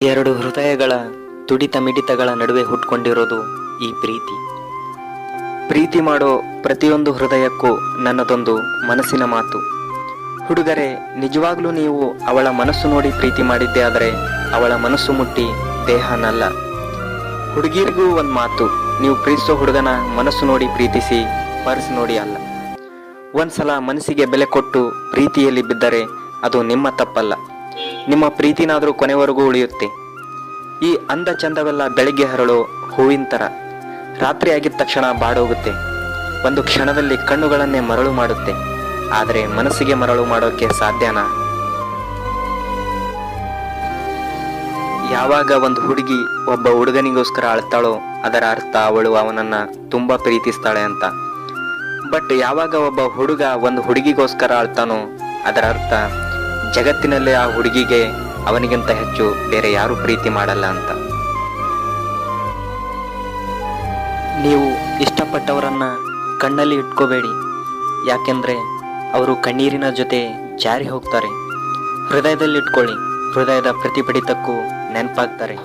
ಎರಡು ಹೃದಯಗಳ ತುಡಿತ ಮಿಡಿತಗಳ ನಡುವೆ ಹುಟ್ಕೊಂಡಿರೋದು ಈ ಪ್ರೀತಿ. ಪ್ರೀತಿ ಮಾಡೋ ಪ್ರತಿಯೊಂದು ಹೃದಯಕ್ಕೂ ನನ್ನದೊಂದು ಮನಸ್ಸಿನ ಮಾತು. ಹುಡುಗರೆ, ನಿಜವಾಗ್ಲೂ ನೀವು ಅವಳ ಮನಸ್ಸು ನೋಡಿ ಪ್ರೀತಿ ಮಾಡಿದ್ದೆ ಆದರೆ ಅವಳ ಮನಸ್ಸು ಮುಟ್ಟಿ ದೇಹನಲ್ಲ. ಹುಡುಗಿರಿಗೂ ಒಂದು ಮಾತು, ನೀವು ಪ್ರೀತಿಸೋ ಹುಡುಗನ ಮನಸ್ಸು ನೋಡಿ ಪ್ರೀತಿಸಿ, ಪರ್ಸ್ ನೋಡಿ ಅಲ್ಲ. ಒಂದ್ಸಲ ಮನಸ್ಸಿಗೆ ಬೆಲೆ ಕೊಟ್ಟು ಪ್ರೀತಿಯಲ್ಲಿ ಬಿದ್ದರೆ ಅದು ನಿಮ್ಮ ತಪ್ಪಲ್ಲ, ನಿಮ್ಮ ಪ್ರೀತಿನಾದರೂ ಕೊನೆವರೆಗೂ ಉಳಿಯುತ್ತೆ. ಈ ಅಂದ ಚಂದವೆಲ್ಲ ಬೆಳಗ್ಗೆ ಹರಳೋ ಹೂವಿನ ಥರ, ರಾತ್ರಿ ಆಗಿದ ತಕ್ಷಣ ಬಾಡೋಗುತ್ತೆ. ಒಂದು ಕ್ಷಣದಲ್ಲಿ ಕಣ್ಣುಗಳನ್ನೇ ಮರಳು ಮಾಡುತ್ತೆ, ಆದರೆ ಮನಸ್ಸಿಗೆ ಮರಳು ಮಾಡೋಕ್ಕೆ ಸಾಧ್ಯನಾ? ಯಾವಾಗ ಒಂದು ಹುಡುಗಿ ಒಬ್ಬ ಹುಡುಗನಿಗೋಸ್ಕರ ಅಳ್ತಾಳೋ ಅದರ ಅರ್ಥ ಅವಳು ಅವನನ್ನ ತುಂಬಾ ಪ್ರೀತಿಸ್ತಾಳೆ ಅಂತ. ಬಟ್ ಯಾವಾಗ ಒಬ್ಬ ಹುಡುಗ ಒಂದು ಹುಡುಗಿಗೋಸ್ಕರ ಅಳ್ತಾನೋ ಅದರ ಅರ್ಥ ಜಗತ್ತಿನಲ್ಲೇ ಆ ಹುಡುಗಿಗೆ ಅವನಿಗಿಂತ ಹೆಚ್ಚು ಬೇರೆ ಯಾರು ಪ್ರೀತಿ ಮಾಡಲ್ಲ ಅಂತ. ನೀವು ಇಷ್ಟಪಟ್ಟವರನ್ನ ಕಣ್ಣಲ್ಲಿ ಇಟ್ಕೋಬೇಡಿ, ಯಾಕೆಂದ್ರೆ ಅವರು ಕಣ್ಣೀರಿನ ಜೊತೆ ಜಾರಿ ಹೋಗ್ತಾರೆ. ಹೃದಯದಲ್ಲಿ ಇಟ್ಕೊಳ್ಳಿ, ಹೃದಯದ ಪ್ರತಿ ಬಡಿತಕ್ಕೂ ನೆನಪಾಗ್ತಾರೆ.